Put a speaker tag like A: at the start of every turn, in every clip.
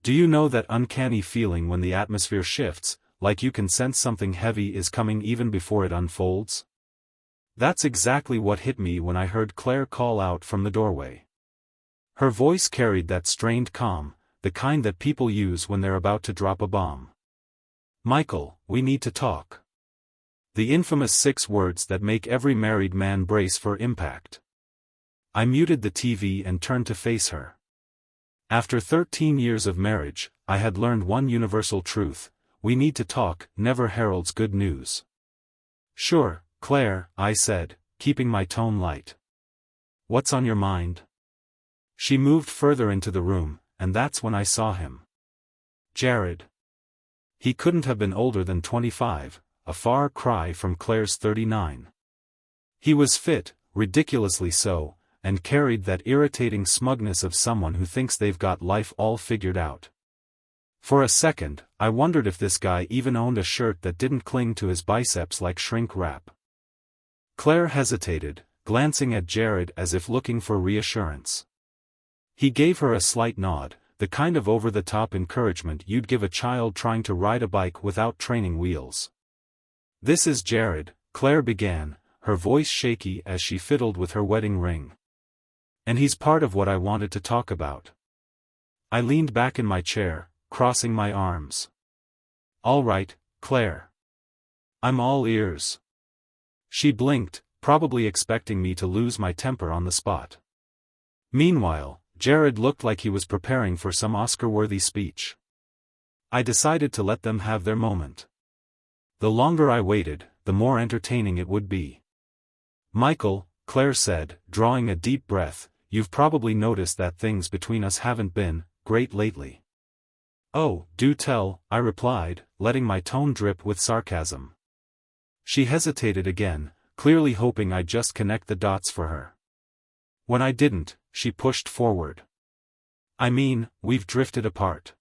A: Do you know that uncanny feeling when the atmosphere shifts, like you can sense something heavy is coming even before it unfolds? That's exactly what hit me when I heard Claire call out from the doorway. Her voice carried that strained calm, the kind that people use when they're about to drop a bomb. "Michael, we need to talk." The infamous 6 words that make every married man brace for impact. I muted the TV and turned to face her. After 13 years of marriage, I had learned one universal truth: we need to talk never heralds good news. "Sure, Claire," I said, keeping my tone light. "What's on your mind?" She moved further into the room, and that's when I saw him. Jared. He couldn't have been older than 25, a far cry from Claire's 39. He was fit, ridiculously so, and carried that irritating smugness of someone who thinks they've got life all figured out. For a second, I wondered if this guy even owned a shirt that didn't cling to his biceps like shrink wrap. Claire hesitated, glancing at Jared as if looking for reassurance. He gave her a slight nod, the kind of over-the-top encouragement you'd give a child trying to ride a bike without training wheels. "This is Jared," Claire began, her voice shaky as she fiddled with her wedding ring. "And he's part of what I wanted to talk about." I leaned back in my chair, crossing my arms. "All right, Claire. I'm all ears." She blinked, probably expecting me to lose my temper on the spot. Meanwhile, Jared looked like he was preparing for some Oscar-worthy speech. I decided to let them have their moment. The longer I waited, the more entertaining it would be. "Michael," Claire said, drawing a deep breath, "you've probably noticed that things between us haven't been great lately." "Oh, do tell," I replied, letting my tone drip with sarcasm. She hesitated again, clearly hoping I'd just connect the dots for her. When I didn't, she pushed forward. "I mean, we've drifted apart.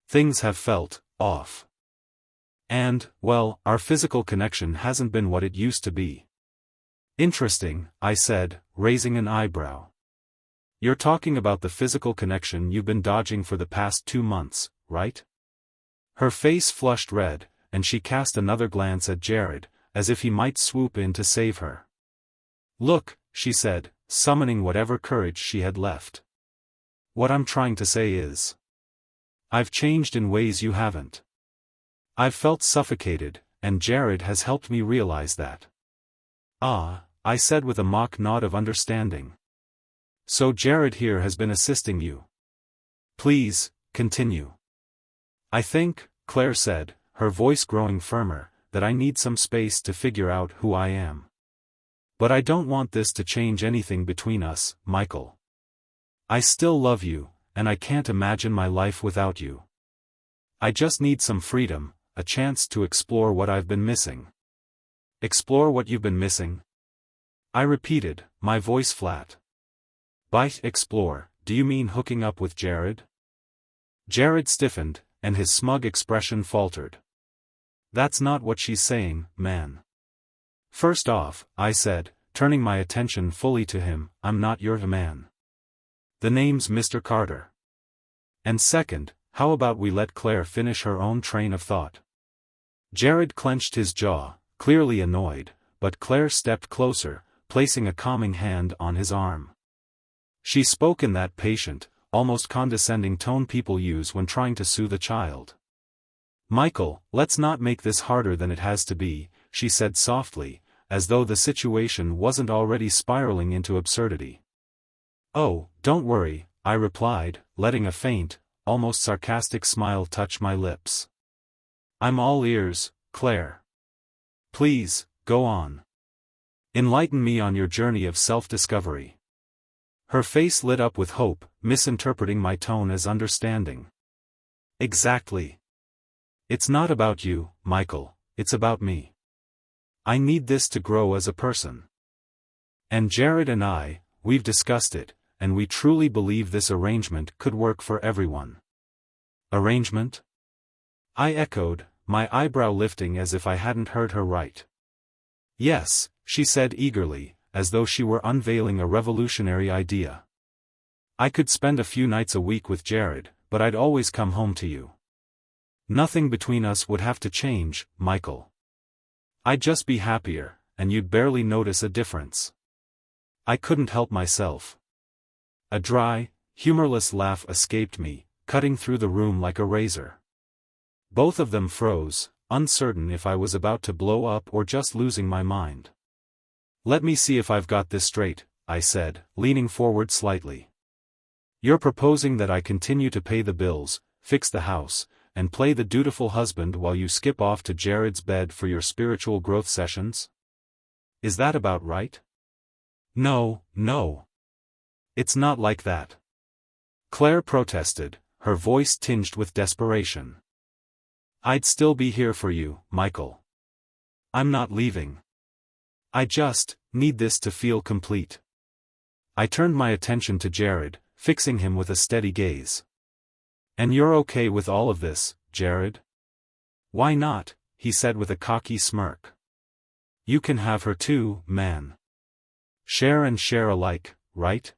A: Things have felt off. And, well, our physical connection hasn't been what it used to be." "Interesting," I said, raising an eyebrow. "You're talking about the physical connection you've been dodging for the past 2 months, right?" Her face flushed red, and she cast another glance at Jared, as if he might swoop in to save her. "Look," she said, summoning whatever courage she had left. "What I'm trying to say is, I've changed in ways you haven't. I've felt suffocated, and Jared has helped me realize that." "Ah," I said with a mock nod of understanding. "So Jared here has been assisting you. Please, continue." "I think," Claire said, her voice growing firmer, "that I need some space to figure out who I am. But I don't want this to change anything between us, Michael. I still love you, and I can't imagine my life without you. I just need some freedom, a chance to explore what I've been missing." "Explore what you've been missing?" I repeated, my voice flat. "By explore, do you mean hooking up with Jared?" Jared stiffened, and his smug expression faltered. "That's not what she's saying, man. First off," I said, turning my attention fully to him, "I'm not your man. The name's Mr. Carter. And second, how about we let Claire finish her own train of thought?" Jared clenched his jaw, clearly annoyed, but Claire stepped closer, placing a calming hand on his arm. She spoke in that patient, almost condescending tone people use when trying to soothe a child. "Michael, let's not make this harder than it has to be," she said softly, as though the situation wasn't already spiraling into absurdity. "Oh, don't worry," I replied, letting a faint, almost sarcastic smile touch my lips. "I'm all ears, Claire. Please, go on. Enlighten me on your journey of self-discovery." Her face lit up with hope, misinterpreting my tone as understanding. "Exactly. It's not about you, Michael, it's about me. I need this to grow as a person. And Jared and we've discussed it, and we truly believe this arrangement could work for everyone." "Arrangement?" I echoed, my eyebrow lifting as if I hadn't heard her right. "Yes," she said eagerly, as though she were unveiling a revolutionary idea. "I could spend a few nights a week with Jared, but I'd always come home to you. Nothing between us would have to change, Michael. I'd just be happier, and you'd barely notice a difference. I couldn't help myself. A dry, humorless laugh escaped me, cutting through the room like a razor. Both of them froze, uncertain if I was about to blow up or just losing my mind. Let me see if I've got this straight, I said, leaning forward slightly. You're proposing that I continue to pay the bills, fix the house, and play the dutiful husband while you skip off to Jared's bed for your spiritual growth sessions? Is that about right? No, no. It's not like that. Claire protested, her voice tinged with desperation. I'd still be here for you, Michael. I'm not leaving. I just need this to feel complete. I turned my attention to Jared, fixing him with a steady gaze. And you're okay with all of this, Jared? Why not? He said with a cocky smirk. You can have her too, man. Share and share alike, right?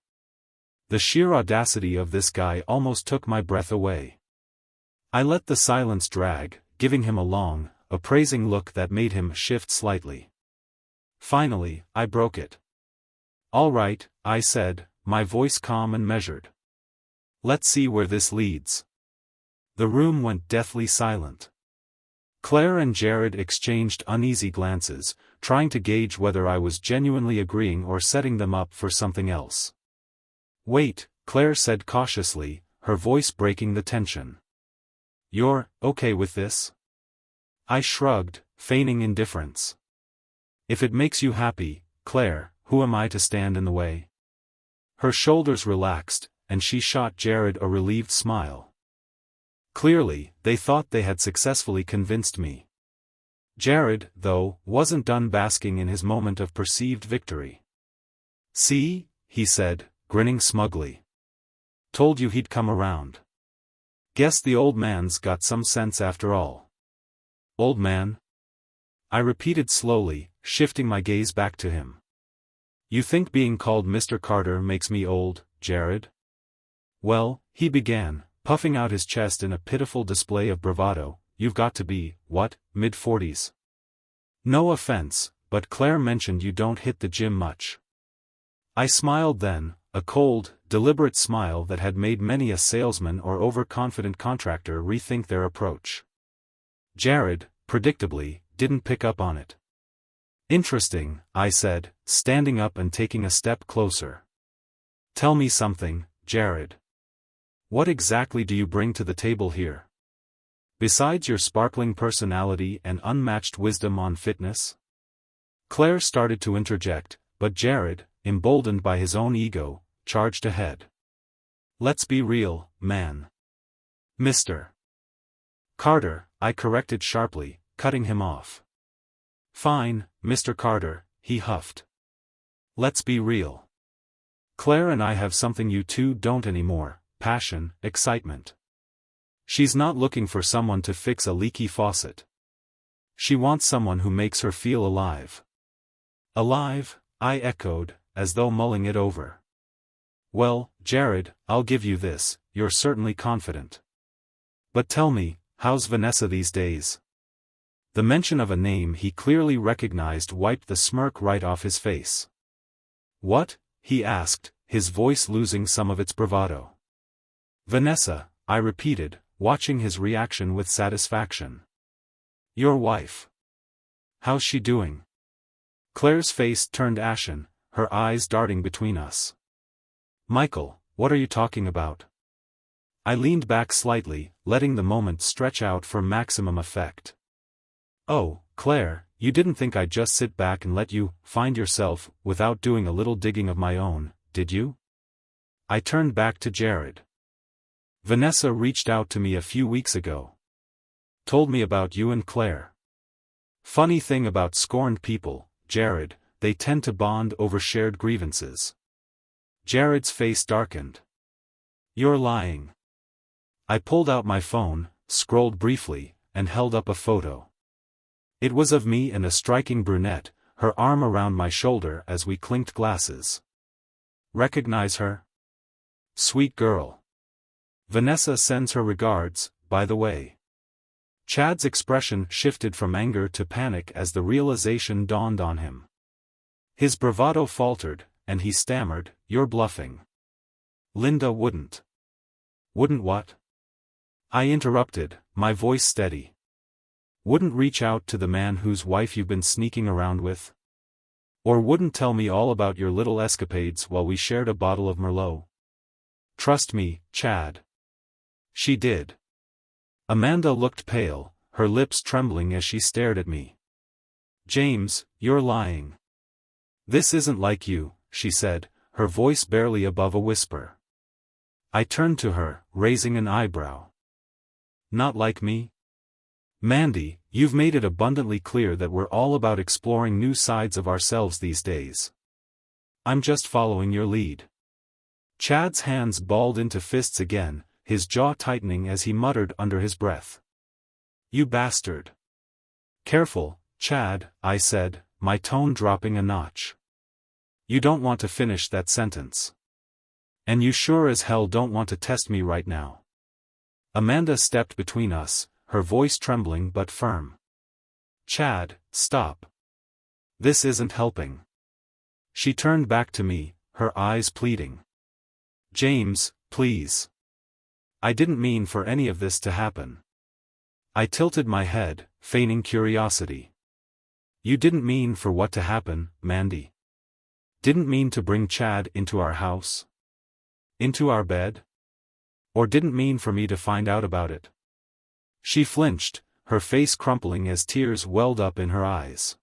A: The sheer audacity of this guy almost took my breath away. I let the silence drag, giving him a long, appraising look that made him shift slightly. Finally, I broke it. All right, I said, my voice calm and measured. Let's see where this leads. The room went deathly silent. Claire and Jared exchanged uneasy glances, trying to gauge whether I was genuinely agreeing or setting them up for something else. Wait, Claire said cautiously, her voice breaking the tension. You're okay with this? I shrugged, feigning indifference. If it makes you happy, Claire, who am I to stand in the way? Her shoulders relaxed, and she shot Jared a relieved smile. Clearly, they thought they had successfully convinced me. Jared, though, wasn't done basking in his moment of perceived victory. See, he said, grinning smugly. Told you he'd come around. Guess the old man's got some sense after all. Old man? I repeated slowly, shifting my gaze back to him. You think being called Mr. Carter makes me old, Jared? Well, he began, puffing out his chest in a pitiful display of bravado, you've got to be, what, mid-40s? No offense, but Claire mentioned you don't hit the gym much. I smiled then, a cold, deliberate smile that had made many a salesman or overconfident contractor rethink their approach. Jared, predictably, didn't pick up on it. Interesting, I said, standing up and taking a step closer. Tell me something, Jared. What exactly do you bring to the table here? Besides your sparkling personality and unmatched wisdom on fitness? Claire started to interject, but Jared, emboldened by his own ego, charged ahead. Let's be real, man. Mr. Carter, I corrected sharply, cutting him off. Fine, Mr. Carter, he huffed. Let's be real. Claire and I have something you two don't anymore, passion, excitement. She's not looking for someone to fix a leaky faucet. She wants someone who makes her feel alive. Alive, I echoed, as though mulling it over. Well, Jared, I'll give you this, you're certainly confident. But tell me, how's Vanessa these days? The mention of a name he clearly recognized wiped the smirk right off his face. What? He asked, his voice losing some of its bravado. Vanessa, I repeated, watching his reaction with satisfaction. Your wife. How's she doing? Claire's face turned ashen, her eyes darting between us. Michael, what are you talking about? I leaned back slightly, letting the moment stretch out for maximum effect. Oh, Claire, you didn't think I'd just sit back and let you find yourself without doing a little digging of my own, did you? I turned back to Jared. Vanessa reached out to me a few weeks ago. Told me about you and Claire. Funny thing about scorned people, Jared, they tend to bond over shared grievances. Jared's face darkened. You're lying. I pulled out my phone, scrolled briefly, and held up a photo. It was of me and a striking brunette, her arm around my shoulder as we clinked glasses. Recognize her? Sweet girl. Vanessa sends her regards, by the way. Chad's expression shifted from anger to panic as the realization dawned on him. His bravado faltered, and he stammered, "You're bluffing." Linda wouldn't. Wouldn't what? I interrupted, my voice steady. Wouldn't reach out to the man whose wife you've been sneaking around with? Or wouldn't tell me all about your little escapades while we shared a bottle of Merlot? Trust me, Chad. She did. Amanda looked pale, her lips trembling as she stared at me. James, you're lying. This isn't like you, she said, her voice barely above a whisper. I turned to her, raising an eyebrow. Not like me? Mandy, you've made it abundantly clear that we're all about exploring new sides of ourselves these days. I'm just following your lead. Chad's hands balled into fists again, his jaw tightening as he muttered under his breath. You bastard. Careful, Chad, I said, my tone dropping a notch. You don't want to finish that sentence. And you sure as hell don't want to test me right now. Amanda stepped between us, her voice trembling but firm. Chad, stop. This isn't helping. She turned back to me, her eyes pleading. James, please. I didn't mean for any of this to happen. I tilted my head, feigning curiosity. You didn't mean for what to happen, Mandy? Didn't mean to bring Chad into our house? Into our bed? Or didn't mean for me to find out about it? She flinched, her face crumpling as tears welled up in her eyes.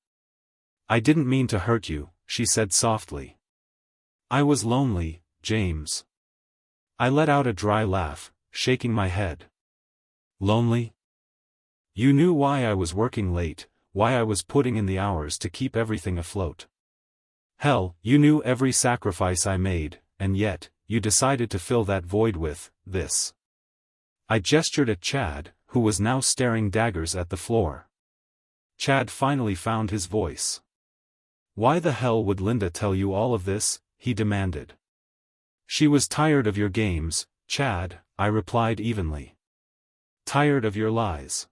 A: I didn't mean to hurt you, she said softly. I was lonely, James. I let out a dry laugh, shaking my head. Lonely? You knew why I was working late, why I was putting in the hours to keep everything afloat. Hell, you knew every sacrifice I made, and yet, you decided to fill that void with this. I gestured at Chad, who was now staring daggers at the floor. Chad finally found his voice. Why the hell would Linda tell you all of this? He demanded. She was tired of your games, Chad, I replied evenly. Tired of your lies.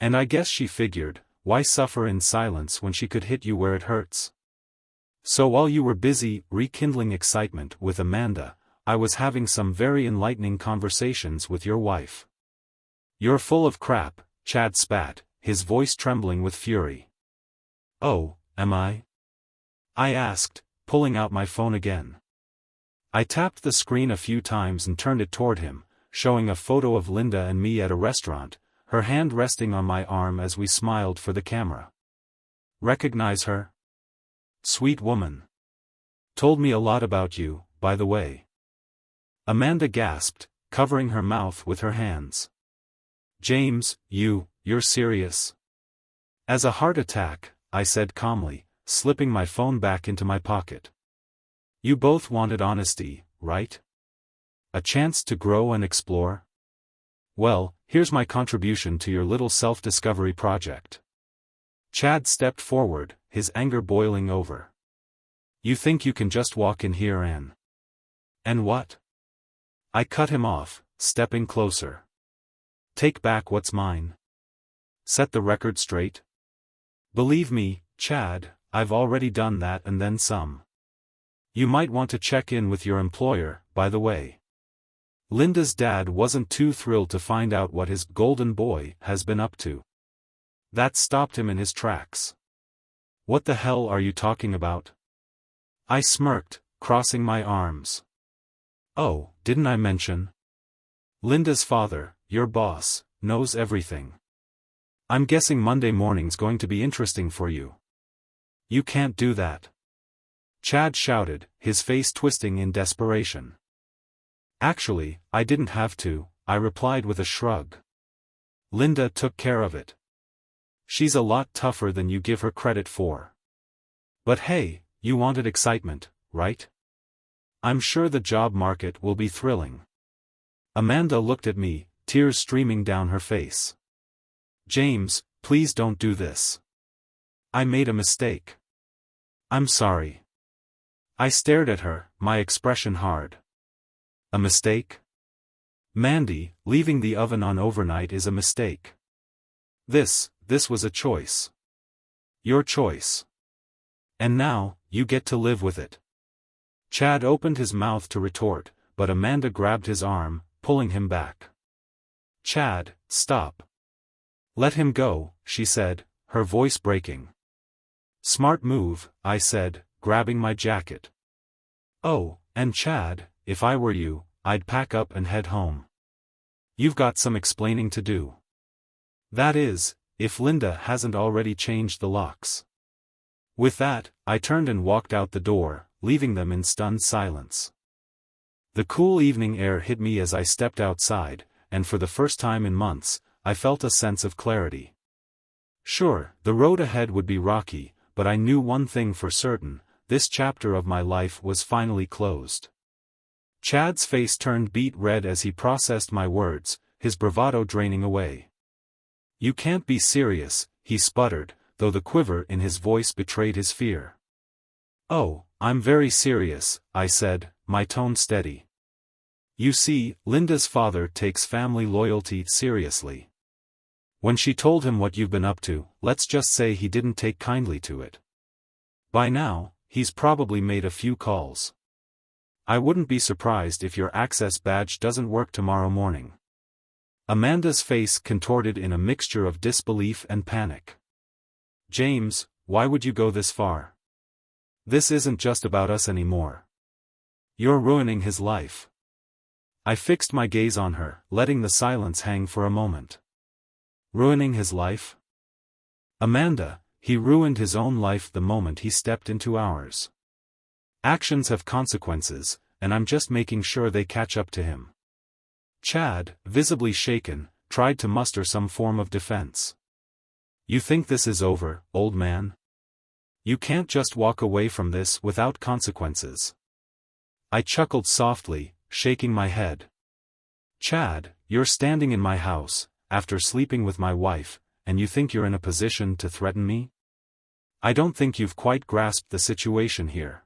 A: And I guess she figured, why suffer in silence when she could hit you where it hurts? So while you were busy rekindling excitement with Amanda, I was having some very enlightening conversations with your wife. You're full of crap, Chad spat, his voice trembling with fury. Oh, am I? I asked, pulling out my phone again. I tapped the screen a few times and turned it toward him, showing a photo of Linda and me at a restaurant, her hand resting on my arm as we smiled for the camera. Recognize her? Sweet woman. Told me a lot about you, by the way. Amanda gasped, covering her mouth with her hands. James, you're serious? As a heart attack, I said calmly, slipping my phone back into my pocket. You both wanted honesty, right? A chance to grow and explore? Well, here's my contribution to your little self-discovery project. Chad stepped forward, his anger boiling over. You think you can just walk in here and what? I cut him off, stepping closer. Take back what's mine. Set the record straight. Believe me, Chad, I've already done that and then some. You might want to check in with your employer, by the way. Linda's dad wasn't too thrilled to find out what his golden boy has been up to. That stopped him in his tracks. What the hell are you talking about? I smirked, crossing my arms. Oh, didn't I mention? Linda's father, your boss, knows everything. I'm guessing Monday morning's going to be interesting for you. You can't do that. Chad shouted, his face twisting in desperation. Actually, I didn't have to, I replied with a shrug. Linda took care of it. She's a lot tougher than you give her credit for. But hey, you wanted excitement, right? I'm sure the job market will be thrilling. Amanda looked at me, tears streaming down her face. James, please don't do this. I made a mistake. I'm sorry. I stared at her, my expression hard. A mistake? Mandy, leaving the oven on overnight is a mistake. This was a choice. Your choice. And now, you get to live with it. Chad opened his mouth to retort, but Amanda grabbed his arm, pulling him back. Chad, stop. Let him go, she said, her voice breaking. Smart move, I said, grabbing my jacket. Oh, and Chad, if I were you, I'd pack up and head home. You've got some explaining to do. That is, if Linda hasn't already changed the locks. With that, I turned and walked out the door, leaving them in stunned silence. The cool evening air hit me as I stepped outside, and for the first time in months, I felt a sense of clarity. Sure, the road ahead would be rocky, but I knew one thing for certain: this chapter of my life was finally closed. Chad's face turned beet red as he processed my words, his bravado draining away. You can't be serious, he sputtered, though the quiver in his voice betrayed his fear. Oh, I'm very serious, I said, my tone steady. You see, Linda's father takes family loyalty seriously. When she told him what you've been up to, let's just say he didn't take kindly to it. By now, he's probably made a few calls. I wouldn't be surprised if your access badge doesn't work tomorrow morning. Amanda's face contorted in a mixture of disbelief and panic. James, why would you go this far? This isn't just about us anymore. You're ruining his life. I fixed my gaze on her, letting the silence hang for a moment. Ruining his life? Amanda, he ruined his own life the moment he stepped into ours. Actions have consequences, and I'm just making sure they catch up to him. Chad, visibly shaken, tried to muster some form of defense. You think this is over, old man? You can't just walk away from this without consequences. I chuckled softly, shaking my head. Chad, you're standing in my house, after sleeping with my wife, and you think you're in a position to threaten me? I don't think you've quite grasped the situation here.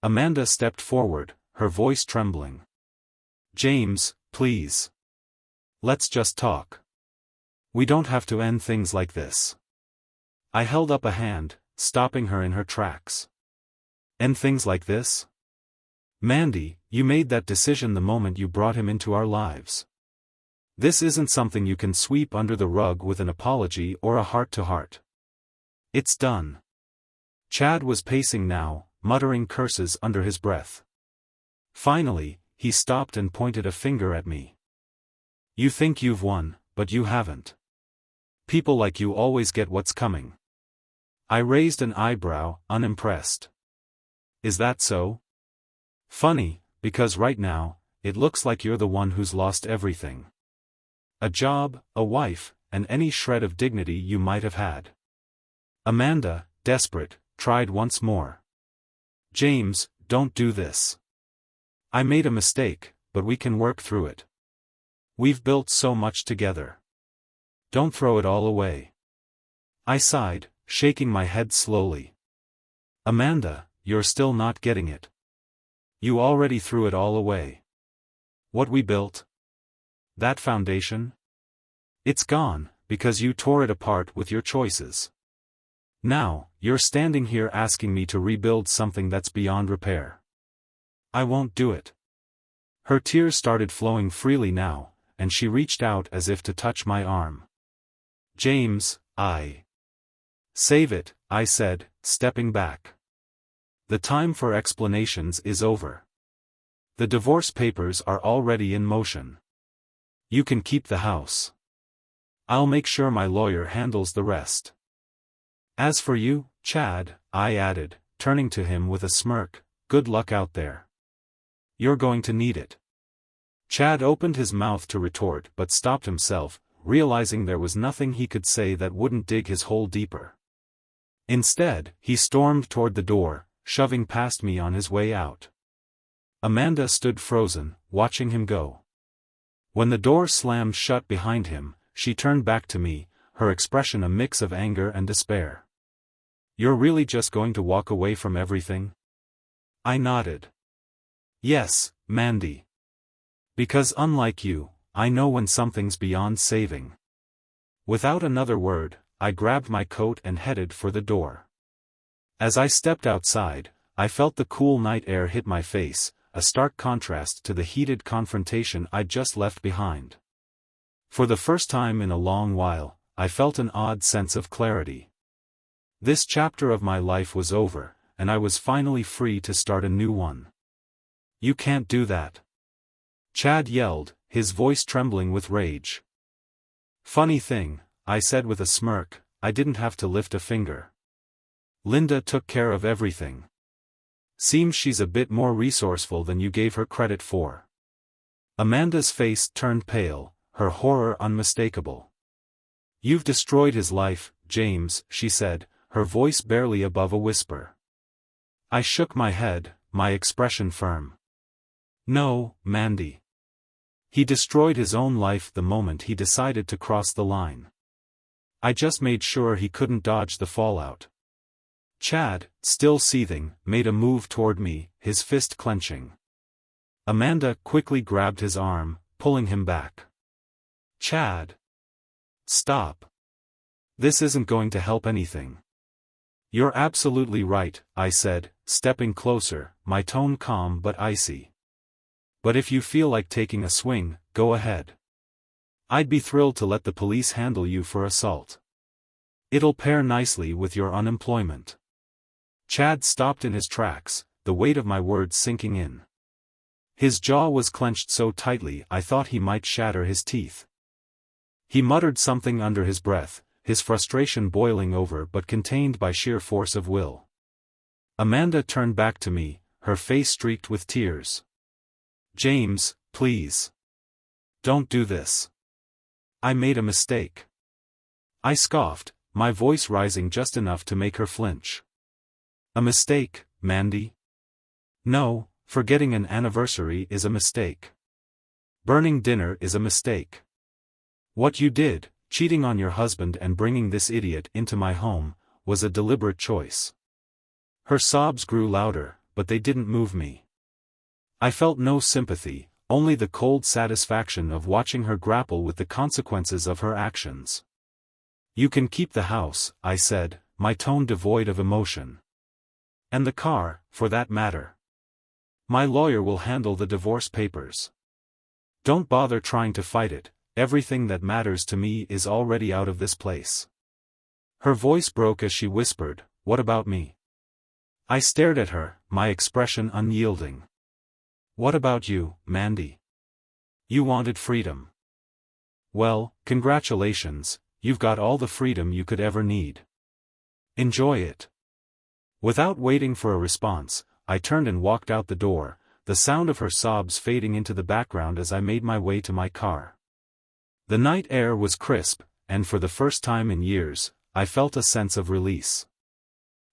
A: Amanda stepped forward, her voice trembling. James, please. Let's just talk. We don't have to end things like this. I held up a hand, stopping her in her tracks. End things like this? Mandy, you made that decision the moment you brought him into our lives. This isn't something you can sweep under the rug with an apology or a heart-to-heart. It's done. Chad was pacing now, muttering curses under his breath. Finally, he stopped and pointed a finger at me. You think you've won, but you haven't. People like you always get what's coming. I raised an eyebrow, unimpressed. Is that so? Funny, because right now, it looks like you're the one who's lost everything. A job, a wife, and any shred of dignity you might have had. Amanda, desperate, tried once more. James, don't do this. I made a mistake, but we can work through it. We've built so much together. Don't throw it all away. I sighed, shaking my head slowly. Amanda, you're still not getting it. You already threw it all away. What we built? That foundation? It's gone, because you tore it apart with your choices. Now, you're standing here asking me to rebuild something that's beyond repair. I won't do it. Her tears started flowing freely now, and she reached out as if to touch my arm. James, Save it, I said, stepping back. The time for explanations is over. The divorce papers are already in motion. You can keep the house. I'll make sure my lawyer handles the rest. As for you, Chad, I added, turning to him with a smirk, good luck out there. You're going to need it. Chad opened his mouth to retort but stopped himself, realizing there was nothing he could say that wouldn't dig his hole deeper. Instead, he stormed toward the door, shoving past me on his way out. Amanda stood frozen, watching him go. When the door slammed shut behind him, she turned back to me, her expression a mix of anger and despair. You're really just going to walk away from everything? I nodded. Yes, Mandy. Because unlike you, I know when something's beyond saving. Without another word, I grabbed my coat and headed for the door. As I stepped outside, I felt the cool night air hit my face, a stark contrast to the heated confrontation I'd just left behind. For the first time in a long while, I felt an odd sense of clarity. This chapter of my life was over, and I was finally free to start a new one. "You can't do that," Chad yelled, his voice trembling with rage. "Funny thing," I said with a smirk, "I didn't have to lift a finger. Linda took care of everything. Seems she's a bit more resourceful than you gave her credit for." Amanda's face turned pale, her horror unmistakable. "You've destroyed his life, James," she said, her voice barely above a whisper. I shook my head, my expression firm. "No, Mandy. He destroyed his own life the moment he decided to cross the line. I just made sure he couldn't dodge the fallout." Chad, still seething, made a move toward me, his fist clenching. Amanda quickly grabbed his arm, pulling him back. "Chad! Stop. This isn't going to help anything." "You're absolutely right," I said, stepping closer, my tone calm but icy. "But if you feel like taking a swing, go ahead. I'd be thrilled to let the police handle you for assault. It'll pair nicely with your unemployment." Chad stopped in his tracks, the weight of my words sinking in. His jaw was clenched so tightly I thought he might shatter his teeth. He muttered something under his breath, his frustration boiling over but contained by sheer force of will. Amanda turned back to me, her face streaked with tears. "James, please. Don't do this. I made a mistake." I scoffed, my voice rising just enough to make her flinch. "A mistake, Mandy? No, forgetting an anniversary is a mistake. Burning dinner is a mistake. What you did, cheating on your husband and bringing this idiot into my home, was a deliberate choice." Her sobs grew louder, but they didn't move me. I felt no sympathy, only the cold satisfaction of watching her grapple with the consequences of her actions. "You can keep the house," I said, my tone devoid of emotion. "And the car, for that matter. My lawyer will handle the divorce papers. Don't bother trying to fight it, everything that matters to me is already out of this place." Her voice broke as she whispered, "What about me?" I stared at her, my expression unyielding. "What about you, Mandy? You wanted freedom. Well, congratulations, you've got all the freedom you could ever need. Enjoy it." Without waiting for a response, I turned and walked out the door, the sound of her sobs fading into the background as I made my way to my car. The night air was crisp, and for the first time in years, I felt a sense of release.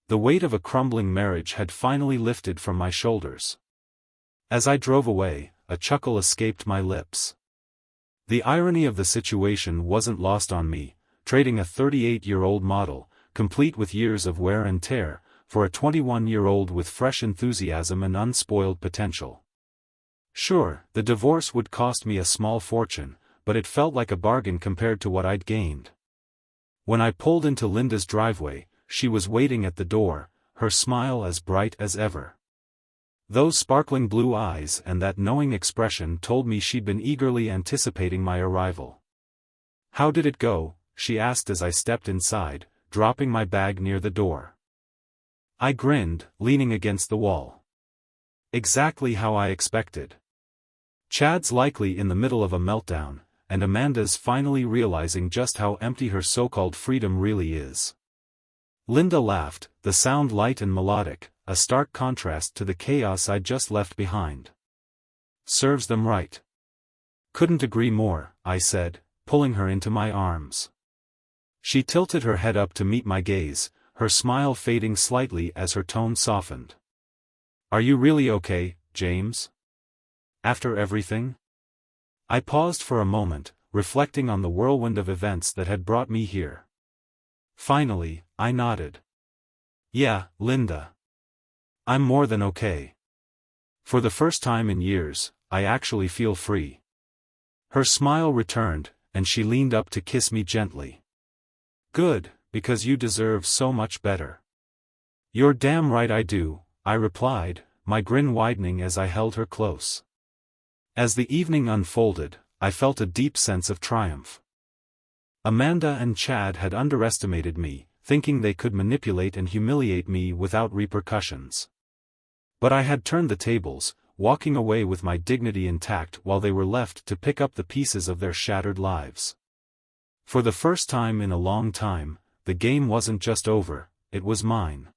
A: The weight of a crumbling marriage had finally lifted from my shoulders. As I drove away, a chuckle escaped my lips. The irony of the situation wasn't lost on me, trading a 38-year-old model, complete with years of wear and tear, for a 21-year-old with fresh enthusiasm and unspoiled potential. Sure, the divorce would cost me a small fortune, but it felt like a bargain compared to what I'd gained. When I pulled into Linda's driveway, she was waiting at the door, her smile as bright as ever. Those sparkling blue eyes and that knowing expression told me she'd been eagerly anticipating my arrival. "How did it go?" she asked as I stepped inside, dropping my bag near the door. I grinned, leaning against the wall. "Exactly how I expected. Chad's likely in the middle of a meltdown, and Amanda's finally realizing just how empty her so-called freedom really is." Linda laughed, the sound light and melodic, a stark contrast to the chaos I'd just left behind. "Serves them right." "Couldn't agree more," I said, pulling her into my arms. She tilted her head up to meet my gaze, her smile fading slightly as her tone softened. "Are you really okay, James? After everything?" I paused for a moment, reflecting on the whirlwind of events that had brought me here. Finally, I nodded. "Yeah, Linda. I'm more than okay." For the first time in years, I actually feel free." Her smile returned, and she leaned up to kiss me gently. "Good, because you deserve so much better." "You're damn right I do," I replied, my grin widening as I held her close. As the evening unfolded, I felt a deep sense of triumph. Amanda and Chad had underestimated me, thinking they could manipulate and humiliate me without repercussions. But I had turned the tables, walking away with my dignity intact while they were left to pick up the pieces of their shattered lives. For the first time in a long time, the game wasn't just over, it was mine.